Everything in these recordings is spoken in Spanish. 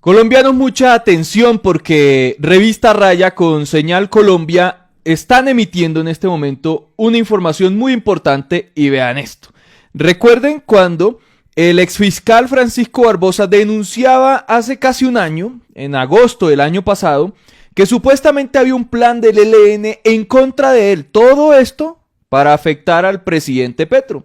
Colombianos, mucha atención porque Revista Raya con Señal Colombia están emitiendo en este momento una información muy importante y vean esto. Recuerden cuando el exfiscal Francisco Barbosa denunciaba hace casi un año, en agosto del año pasado, que supuestamente había un plan del ELN en contra de él. Todo esto para afectar al presidente Petro.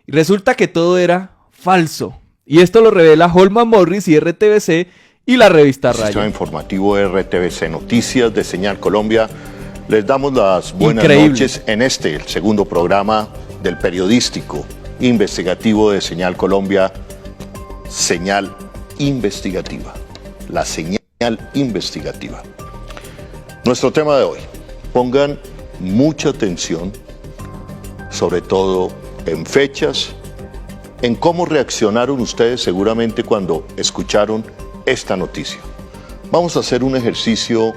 Y resulta que todo era falso. Y esto lo revela Holman Morris y RTBC y la Revista Raya. Sistema informativo RTBC Noticias de Señal Colombia. Les damos las buenas noches en el segundo programa del periodístico investigativo de Señal Colombia, Señal Investigativa. La señal investigativa. Nuestro tema de hoy. Pongan mucha atención, sobre todo en fechas, en cómo reaccionaron ustedes seguramente cuando escucharon esta noticia. Vamos a hacer un ejercicio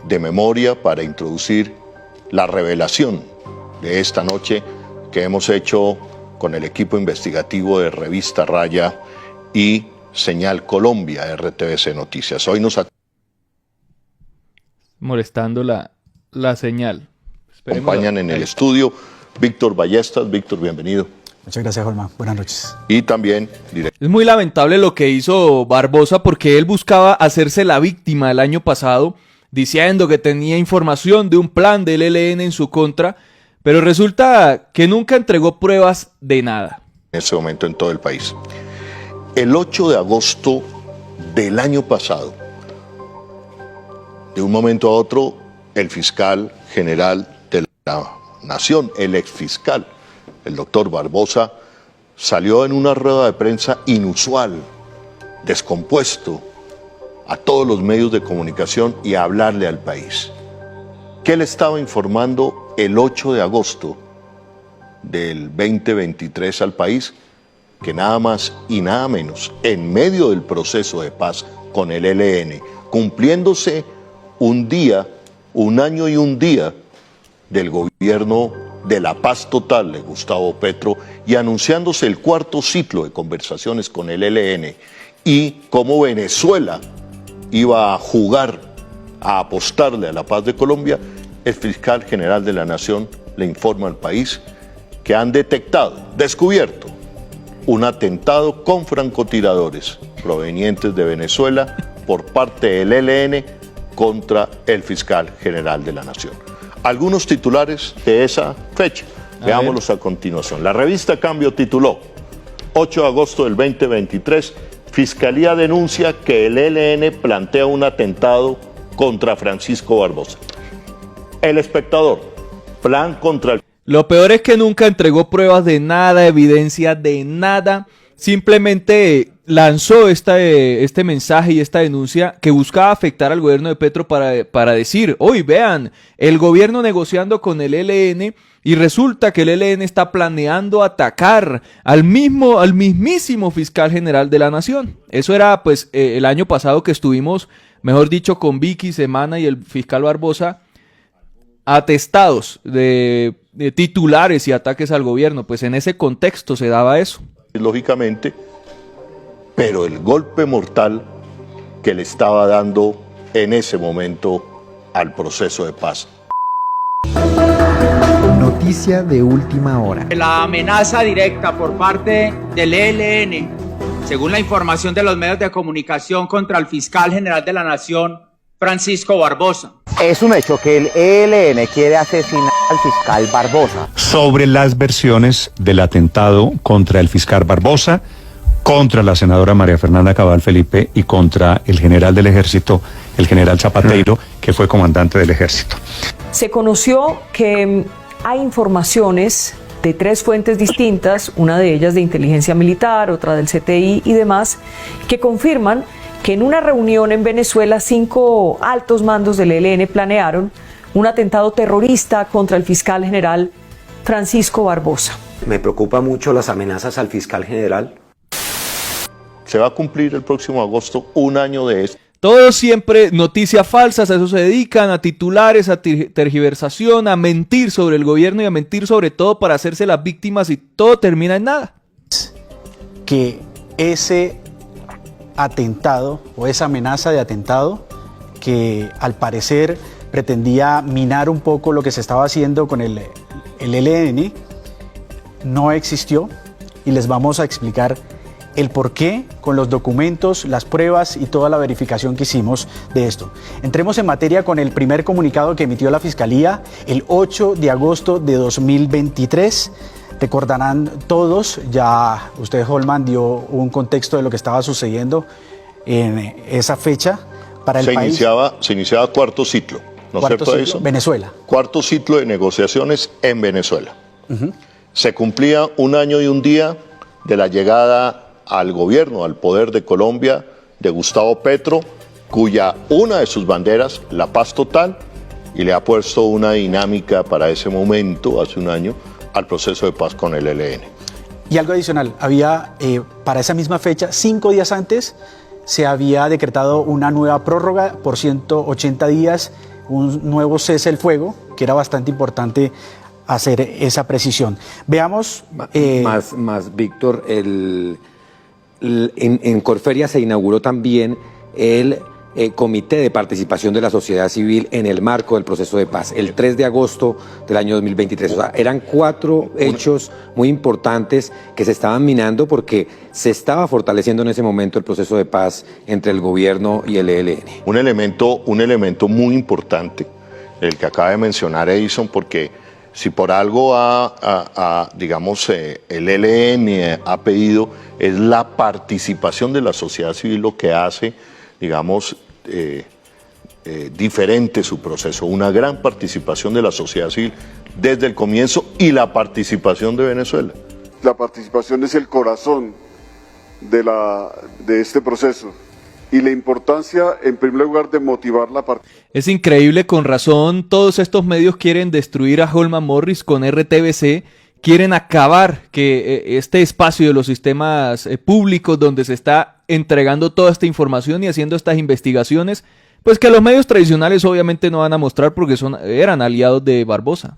de memoria para introducir la revelación de esta noche que hemos hecho con el equipo investigativo de Revista Raya y Señal Colombia, RTBC Noticias. Hoy nos molestando la señal. Acompañan en el estudio Víctor Ballestas. Víctor, bienvenido. Muchas gracias, Holman. Buenas noches. Y también es muy lamentable lo que hizo Barbosa porque él buscaba hacerse la víctima el año pasado, diciendo que tenía información de un plan del ELN en su contra, pero resulta que nunca entregó pruebas de nada. En ese momento en todo el país. El 8 de agosto del año pasado, de un momento a otro, el fiscal general de la Nación, el exfiscal, el doctor Barbosa, salió en una rueda de prensa inusual, descompuesto, a todos los medios de comunicación y a hablarle al país. ¿Qué le estaba informando el 8 de agosto del 2023 al país? Que nada más y nada menos, en medio del proceso de paz con el ELN, cumpliéndose un día, un año y un día del gobierno de la paz total de Gustavo Petro y anunciándose el cuarto ciclo de conversaciones con el ELN y cómo Venezuela iba a jugar, a apostarle a la paz de Colombia, el fiscal general de la Nación le informa al país que han descubierto un atentado con francotiradores provenientes de Venezuela por parte del ELN contra el fiscal general de la Nación. Algunos titulares de esa fecha, veámoslos a continuación. La revista Cambio tituló, 8 de agosto del 2023, Fiscalía denuncia que el ELN plantea un atentado contra Francisco Barbosa. El Espectador, plan contra el... Lo peor es que nunca entregó pruebas de nada, evidencia de nada. Simplemente lanzó este mensaje y esta denuncia que buscaba afectar al gobierno de Petro para decir, hoy vean, el gobierno negociando con el ELN y resulta que el ELN está planeando atacar al mismísimo fiscal general de la Nación. Eso era pues el año pasado que estuvimos, mejor dicho, con Vicky Semana y el fiscal Barbosa atestados de titulares y ataques al gobierno. Pues en ese contexto se daba eso. Lógicamente, pero el golpe mortal que le estaba dando en ese momento al proceso de paz. Noticia de última hora. La amenaza directa por parte del ELN, según la información de los medios de comunicación, contra el fiscal general de la Nación, Francisco Barbosa. Es un hecho que el ELN quiere asesinar al fiscal Barbosa. Sobre las versiones del atentado contra el fiscal Barbosa, contra la senadora María Fernanda Cabal Felipe y contra el general del ejército, el general Zapateiro, que fue comandante del ejército. Se conoció que hay informaciones de 3 fuentes distintas, una de ellas de inteligencia militar, otra del CTI y demás, que confirman que en una reunión en Venezuela 5 altos mandos del ELN planearon un atentado terrorista contra el fiscal general Francisco Barbosa. Me preocupa mucho las amenazas al fiscal general. Se va a cumplir el próximo agosto un año de esto. Todo siempre noticias falsas, a eso se dedican, a titulares, a tergiversación, a mentir sobre el gobierno y a mentir sobre todo para hacerse las víctimas y todo termina en nada. Que ese atentado o esa amenaza de atentado que al parecer pretendía minar un poco lo que se estaba haciendo con el ELN, no existió, y les vamos a explicar el por qué con los documentos, las pruebas y toda la verificación que hicimos de esto. Entremos en materia con el primer comunicado que emitió la Fiscalía el 8 de agosto de 2023. Recordarán todos, ya usted, Holman, dio un contexto de lo que estaba sucediendo en esa fecha para el país. Se iniciaba cuarto ciclo, ¿no es cierto eso? Venezuela. Cuarto ciclo de negociaciones en Venezuela. Se cumplía un año y un día de la llegada al gobierno, al poder de Colombia, de Gustavo Petro, cuya una de sus banderas, la paz total, y le ha puesto una dinámica para ese momento, hace un año, al proceso de paz con el ELN. Y algo adicional, había para esa misma fecha, 5 días antes, se había decretado una nueva prórroga por 180 días, un nuevo cese el fuego, que era bastante importante hacer esa precisión. Veamos... Más Víctor, en Corferia se inauguró también el Comité de Participación de la Sociedad Civil en el marco del proceso de paz, el 3 de agosto del año 2023. O sea, eran 4 hechos muy importantes que se estaban minando porque se estaba fortaleciendo en ese momento el proceso de paz entre el gobierno y el ELN. Un elemento muy importante, el que acaba de mencionar Edison, porque si por algo digamos, el ELN ha pedido, es la participación de la sociedad civil lo que hace, digamos, diferente su proceso. Una gran participación de la sociedad civil desde el comienzo y la participación de Venezuela. La participación es el corazón de este proceso. Y la importancia, en primer lugar, de motivar la participación. Es increíble, con razón, todos estos medios quieren destruir a Holman Morris con RTBC, quieren acabar que este espacio de los sistemas públicos donde se está entregando toda esta información y haciendo estas investigaciones, pues que los medios tradicionales obviamente no van a mostrar porque eran aliados de Barbosa.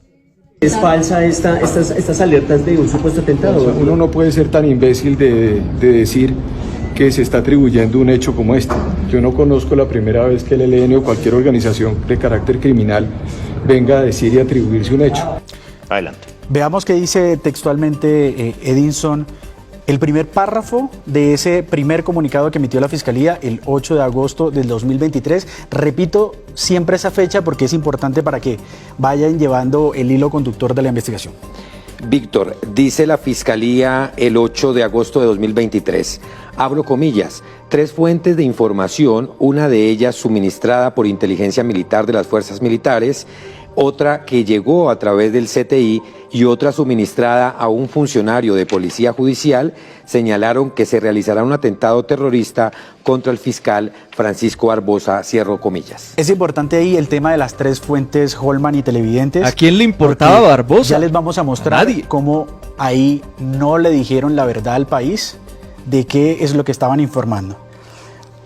¿Es falsa estas alertas de un supuesto atentado? Uno no puede ser tan imbécil de decir que se está atribuyendo un hecho como este. Yo no conozco la primera vez que el ELN o cualquier organización de carácter criminal venga a decir y atribuirse un hecho. Adelante. Veamos qué dice textualmente Edinson, el primer párrafo de ese primer comunicado que emitió la Fiscalía el 8 de agosto del 2023. Repito siempre esa fecha porque es importante para que vayan llevando el hilo conductor de la investigación. Víctor, dice la Fiscalía el 8 de agosto de 2023, abro comillas, 3 fuentes de información, una de ellas suministrada por inteligencia militar de las fuerzas militares, otra que llegó a través del CTI y otra suministrada a un funcionario de policía judicial, señalaron que se realizará un atentado terrorista contra el fiscal Francisco Barbosa, cierro comillas. Es importante ahí el tema de las 3 fuentes, Holman y televidentes. ¿A quién le importaba Barbosa? Ya les vamos a mostrar cómo ahí no le dijeron la verdad al país de qué es lo que estaban informando.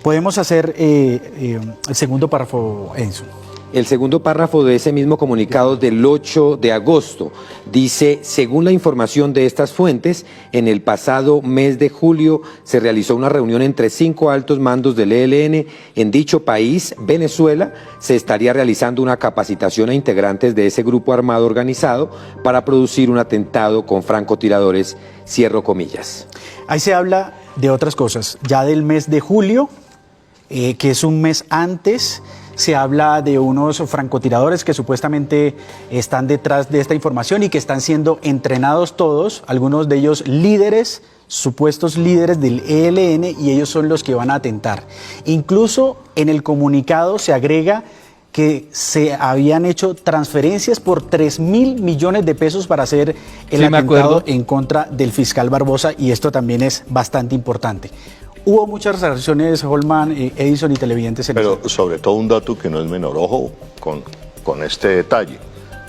Podemos hacer el segundo párrafo, Enzo. El segundo párrafo de ese mismo comunicado del 8 de agosto dice, según la información de estas fuentes, en el pasado mes de julio se realizó una reunión entre 5 altos mandos del ELN en dicho país, Venezuela. Se estaría realizando una capacitación a integrantes de ese grupo armado organizado para producir un atentado con francotiradores, cierro comillas. Ahí se habla de otras cosas, ya del mes de julio, que es un mes antes. Se habla de unos francotiradores que supuestamente están detrás de esta información y que están siendo entrenados todos, algunos de ellos líderes, supuestos líderes del ELN, y ellos son los que van a atentar. Incluso en el comunicado se agrega que se habían hecho transferencias por 3.000 millones de pesos para hacer el atentado en contra del fiscal Barbosa, y esto también es bastante importante. Hubo muchas reacciones, Holman, Edison y televidentes. Pero sobre todo un dato que no es menor, ojo con este detalle,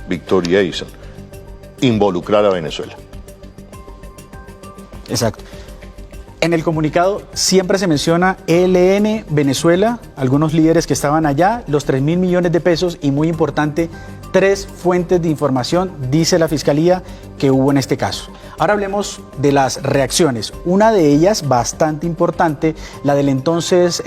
Víctor y Edison, involucrar a Venezuela. Exacto. En el comunicado siempre se menciona ELN, Venezuela, algunos líderes que estaban allá, los 3.000 millones de pesos y, muy importante, 3 fuentes de información, dice la Fiscalía, que hubo en este caso. Ahora hablemos de las reacciones. Una de ellas, bastante importante, la del entonces